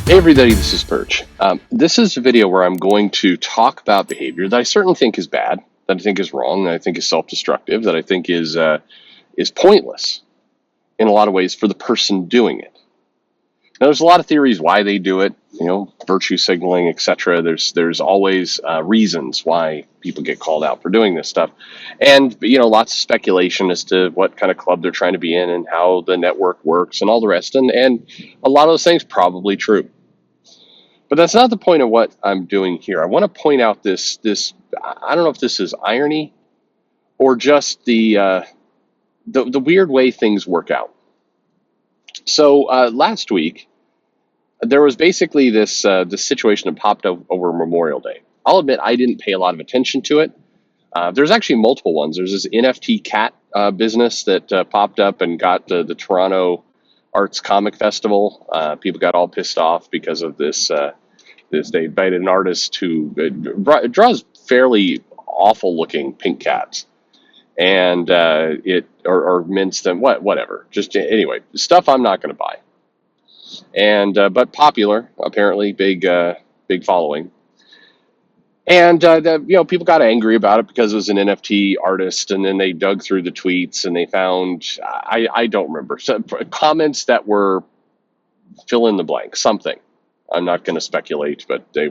Hey everybody, this is Perch. This is a video where I'm going to talk about behavior that I certainly think is bad, that I think is wrong, that I think is self-destructive, that I think is pointless in a lot of ways for the person doing it. Now, there's a lot of theories why they do it, virtue signaling, etc. There's always reasons why people get called out for doing this stuff, and lots of speculation as to what kind of club they're trying to be in and how the network works and all the rest, and a lot of those things probably true. But that's not the point of what I'm doing here. I want to point out this I don't know if this is irony or just the weird way things work out. So last week there was basically this situation that popped up over Memorial Day. I'll admit I didn't pay a lot of attention to it. There's actually multiple ones. There's this NFT cat business that popped up and got the Toronto Arts Comic Festival. People got all pissed off because of this. They invited an artist who draws fairly awful looking pink cats, and or mints them, whatever. Just anyway, stuff I'm not going to buy. And but popular, apparently, big following. And people got angry about it because it was an NFT artist, and then they dug through the tweets and they found I don't remember comments that were fill in the blank something. I'm not going to speculate, but they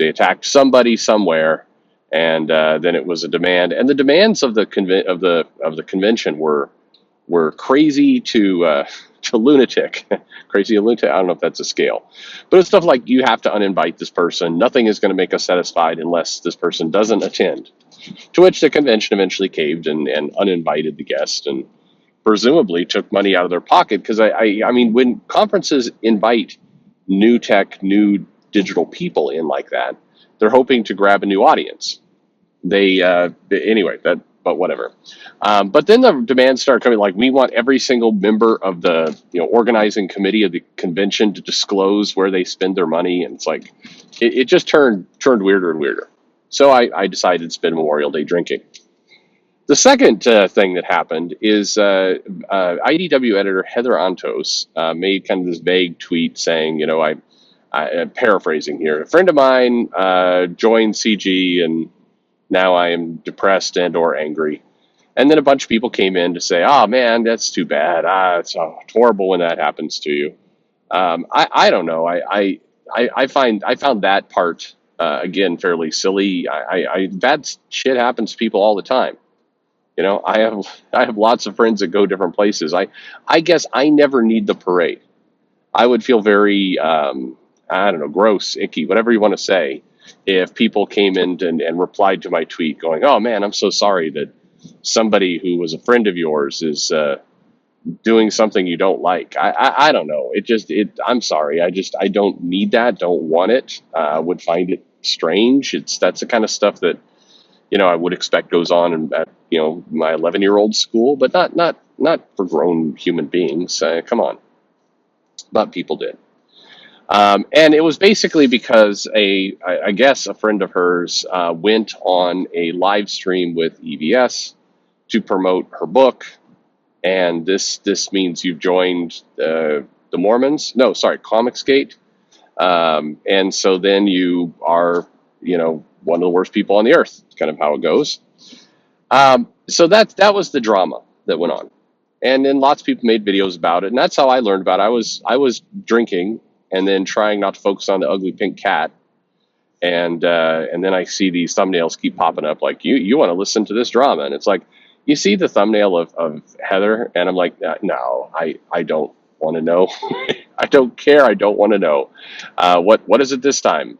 attacked somebody somewhere, and then it was a demand, and the demands of the convention were crazy to lunatic. Crazy to lunatic. I don't know if that's a scale, but it's stuff like you have to uninvite this person. Nothing is going to make us satisfied unless this person doesn't attend. To which the convention eventually caved and uninvited the guest and presumably took money out of their pocket, because I mean, when conferences invite new tech, new digital people in like that, they're hoping to grab a new audience. Anyway, but whatever. But then the demands start coming, like, we want every single member of the organizing committee of the convention to disclose where they spend their money, and it's like it just turned weirder and weirder. So I decided to spend Memorial Day drinking. The second thing that happened is IDW editor Heather Antos made kind of this vague tweet saying, I'm paraphrasing here, a friend of mine joined CG and now I am depressed and or angry. And then a bunch of people came in to say, oh man, that's too bad. It's horrible when that happens to you. I don't know. I found that part, again, fairly silly. Bad shit happens to people all the time. I have lots of friends that go different places. I guess I never need the parade. I would feel very, I don't know, gross, icky, whatever you want to say, if people came in and replied to my tweet going, oh man, I'm so sorry that somebody who was a friend of yours is doing something you don't like. I don't know. I'm sorry. I don't need that. Don't want it. Would find it strange. That's the kind of stuff that, I would expect goes on at my 11-year-old school, but not for grown human beings. Come on, but people did, and it was basically because I guess a friend of hers went on a live stream with EVS to promote her book, and this means you've joined the Mormons. No, sorry, Comicsgate, and so then you are one of the worst people on the earth. It's kind of how it goes. So that was the drama that went on, and then lots of people made videos about it, and that's how I learned about it. I was drinking and then trying not to focus on the ugly pink cat, and then I see these thumbnails keep popping up like you want to listen to this drama, and it's like you see the thumbnail of Heather, and I'm like, no, I don't want to know. I don't care. I don't want to know. What is it this time?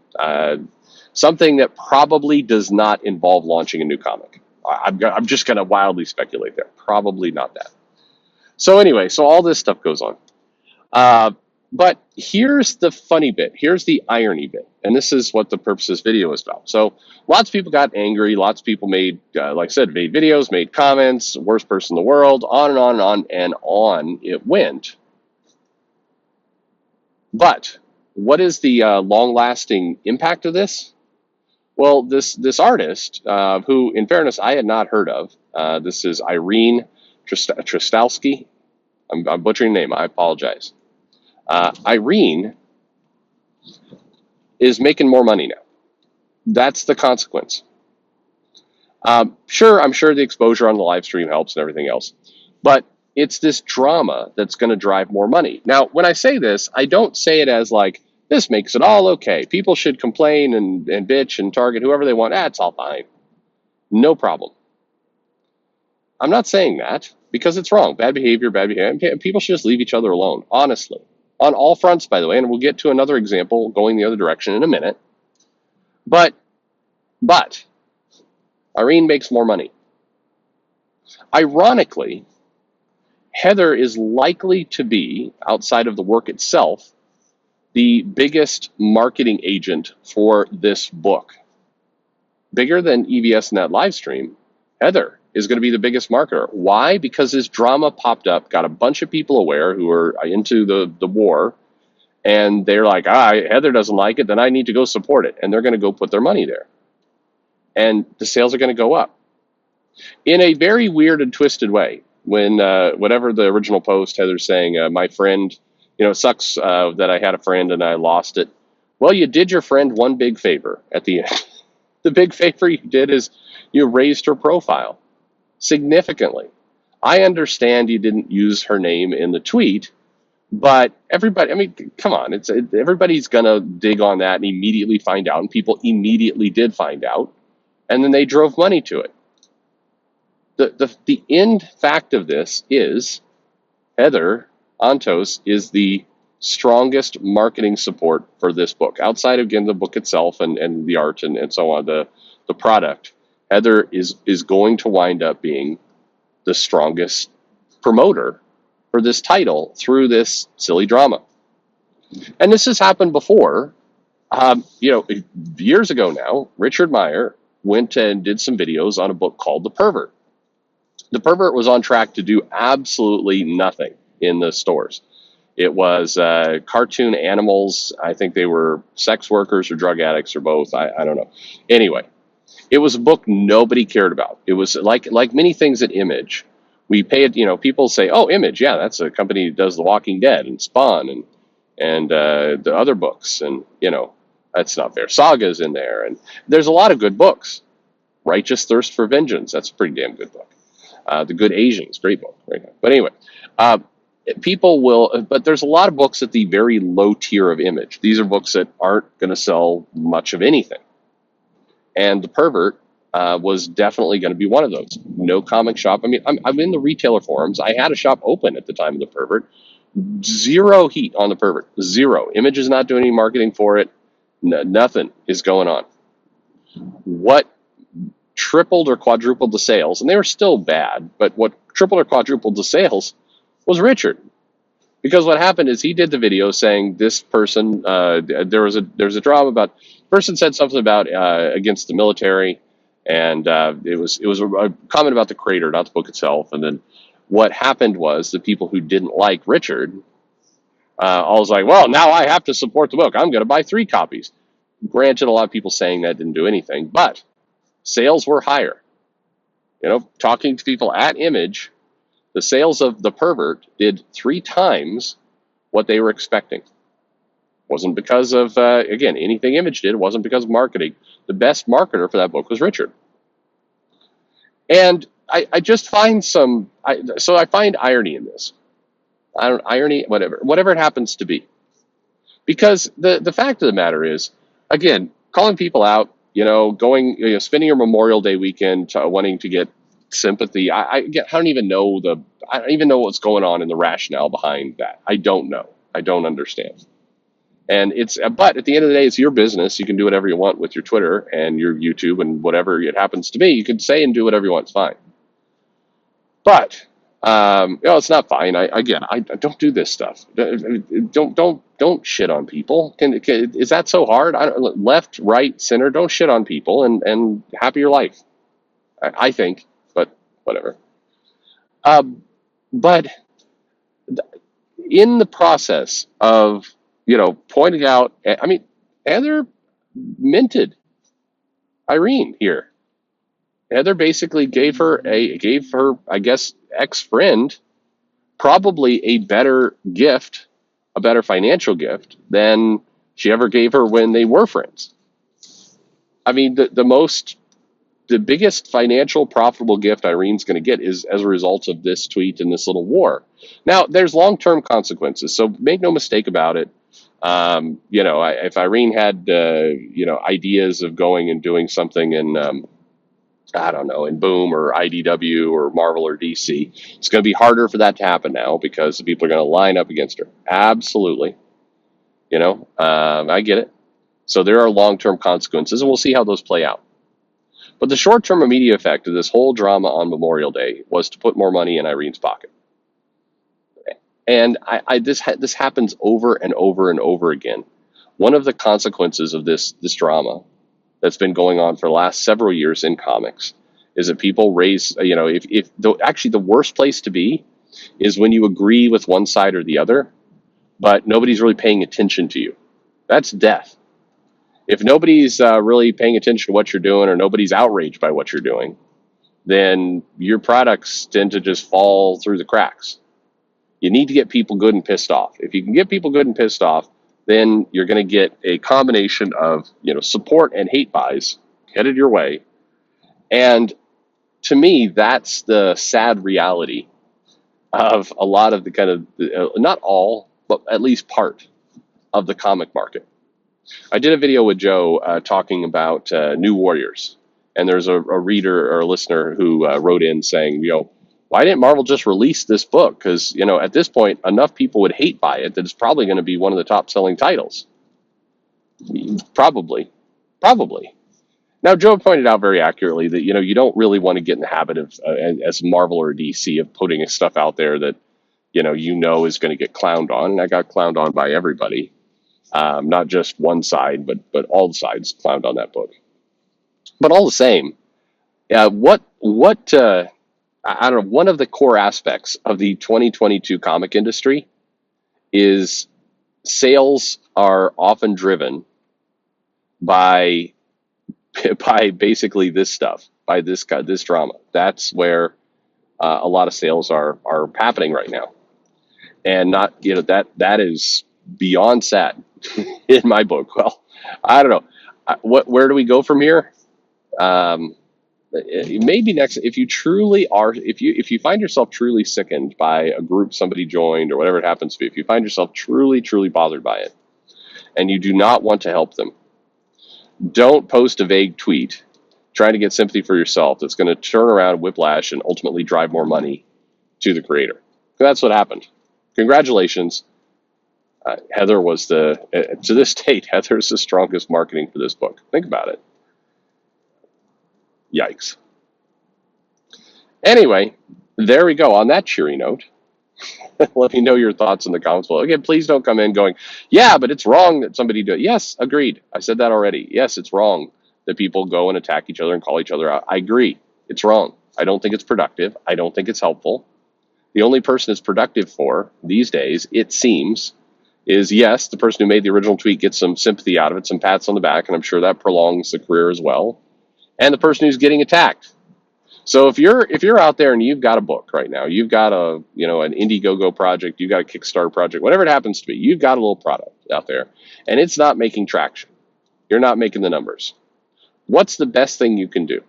Something that probably does not involve launching a new comic. I'm just going to wildly speculate there. Probably not that. So anyway, so all this stuff goes on. But here's the funny bit. Here's the irony bit. And this is what the purpose of this video is about. So lots of people got angry. Lots of people made, like I said, made videos, made comments, worst person in the world, on and on and on and on it went. But what is the long-lasting impact of this? Well, this artist, who, in fairness, I had not heard of. This is Irene Trostalski. I'm butchering the name. I apologize. Irene is making more money now. That's the consequence. Sure, I'm sure the exposure on the live stream helps and everything else, but it's this drama that's going to drive more money. Now, when I say this, I don't say it as like, this makes it all okay. People should complain and bitch and target whoever they want. It's all fine. No problem. I'm not saying that because it's wrong. Bad behavior, bad behavior. People should just leave each other alone, honestly. On all fronts, by the way, and we'll get to another example going the other direction in a minute. But Irene makes more money. Ironically, Heather is likely to be, outside of the work itself, the biggest marketing agent for this book. Bigger than EVS Net live stream, Heather is going to be the biggest marketer. Why? Because this drama popped up, got a bunch of people aware who are into the war, and they're like, Heather doesn't like it, then I need to go support it. And they're going to go put their money there. And the sales are going to go up. In a very weird and twisted way, when whatever the original post, Heather's saying, my friend, it sucks that I had a friend and I lost it. Well, you did your friend one big favor at the end. The big favor you did is you raised her profile significantly. I understand you didn't use her name in the tweet, but everybody, I mean, come on, everybody's going to dig on that and immediately find out, and people immediately did find out, and then they drove money to it. The end fact of this is Heather Antos is the strongest marketing support for this book, outside of, again, the book itself and the art and so on, the product. Heather is going to wind up being the strongest promoter for this title through this silly drama. And this has happened before. Years ago now, Richard Meyer went and did some videos on a book called The Pervert. The Pervert was on track to do absolutely nothing in the stores. It was cartoon animals. I think they were sex workers or drug addicts or both. I don't know. Anyway, it was a book nobody cared about. It was like many things at Image. We pay it, people say, oh, Image, yeah, that's a company that does The Walking Dead and Spawn and the other books. And, that's not fair. Saga's in there. And there's a lot of good books. Righteous Thirst for Vengeance. That's a pretty damn good book. The Good Asians, great book. Right now. But anyway, but there's a lot of books at the very low tier of Image. These are books that aren't going to sell much of anything. And The Pervert was definitely going to be one of those. No comic shop. I mean, I'm in the retailer forums. I had a shop open at the time of The Pervert. Zero heat on The Pervert. Zero. Image is not doing any marketing for it. Nothing is going on. What tripled or quadrupled the sales, and they were still bad, but what tripled or quadrupled the sales was Richard. Because what happened is he did the video saying this person, there was a drama about, person said something about against the military, and it was a comment about the creator, not the book itself. And then what happened was the people who didn't like Richard, all was like, well, now I have to support the book. I'm going to buy 3 copies. Granted, a lot of people saying that didn't do anything, but sales were higher. Talking to people at Image, the sales of The Pervert did 3 times what they were expecting. Wasn't because of, again, anything Image did. It wasn't because of marketing. The best marketer for that book was Richard. And I just find I find irony in this. Irony, whatever it happens to be. Because the fact of the matter is, again, calling people out, spending your Memorial Day weekend wanting to get sympathy. I don't even know what's going on in the rationale behind that. I don't know. I don't understand. And but at the end of the day, it's your business. You can do whatever you want with your Twitter and your YouTube and whatever it happens to be. You can say and do whatever you want. It's fine. But it's not fine. I don't do this stuff. Don't shit on people. Is that so hard? Left, right, center. Don't shit on people and happy your life. I think, but whatever. But in the process of pointing out, I mean, Heather minted Irene here. Heather basically gave her, I guess, ex-friend probably a better gift, a better financial gift than she ever gave her when they were friends. I mean, the biggest financial profitable gift Irene's going to get is as a result of this tweet and this little war. Now, there's long-term consequences, so make no mistake about it. If Irene had, ideas of going and doing something in, I don't know, in Boom or IDW or Marvel or DC, it's going to be harder for that to happen now because people are going to line up against her. Absolutely. I get it. So there are long-term consequences, and we'll see how those play out. But the short-term immediate effect of this whole drama on Memorial Day was to put more money in Irene's pocket. And this happens over and over and over again. One of the consequences of this drama that's been going on for the last several years in comics is that people raise, actually the worst place to be is when you agree with one side or the other, but nobody's really paying attention to you. That's death. If nobody's really paying attention to what you're doing or nobody's outraged by what you're doing, then your products tend to just fall through the cracks. You need to get people good and pissed off. If you can get people good and pissed off, then you're going to get a combination of support and hate buys headed your way. And to me, that's the sad reality of a lot of the kind of, not all, but at least part of the comic market. I did a video with Joe talking about New Warriors, and there's a reader or a listener who wrote in saying, why didn't Marvel just release this book? Because, at this point, enough people would hate buy it that it's probably going to be one of the top selling titles. Probably. Now, Joe pointed out very accurately that, you don't really want to get in the habit of, as Marvel or DC, of putting stuff out there that, is going to get clowned on. And I got clowned on by everybody. Not just one side, but all the sides clowned on that book. But all the same, I don't know, one of the core aspects of the 2022 comic industry is sales are often driven by basically this stuff, by this drama. That's where a lot of sales are happening right now, and not that is beyond sad in my book. Well, I don't know, where do we go from here? Maybe next, if you find yourself truly sickened by a group somebody joined or whatever it happens to be, if you find yourself truly bothered by it and you do not want to help them, don't post a vague tweet trying to get sympathy for yourself that's going to turn around, whiplash, and ultimately drive more money to the creator. That's what happened. Congratulations. Heather was to this date, Heather's the strongest marketing for this book. Think about it. Yikes. Anyway, there we go. On that cheery note, let me know your thoughts in the comments below. Again, please don't come in going, yeah, but it's wrong that somebody do it. Yes, agreed. I said that already. Yes, it's wrong that people go and attack each other and call each other out. I agree. It's wrong. I don't think it's productive. I don't think it's helpful. The only person it's productive for these days, it seems, is, yes, the person who made the original tweet gets some sympathy out of it, some pats on the back, and I'm sure that prolongs the career as well. And the person who's getting attacked. So if you're out there and you've got a book right now, you've got an Indiegogo project, you've got a Kickstarter project, whatever it happens to be, you've got a little product out there, and it's not making traction. You're not making the numbers. What's the best thing you can do?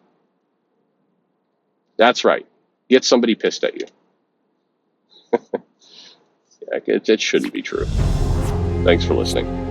That's right. Get somebody pissed at you. It shouldn't be true. Thanks for listening.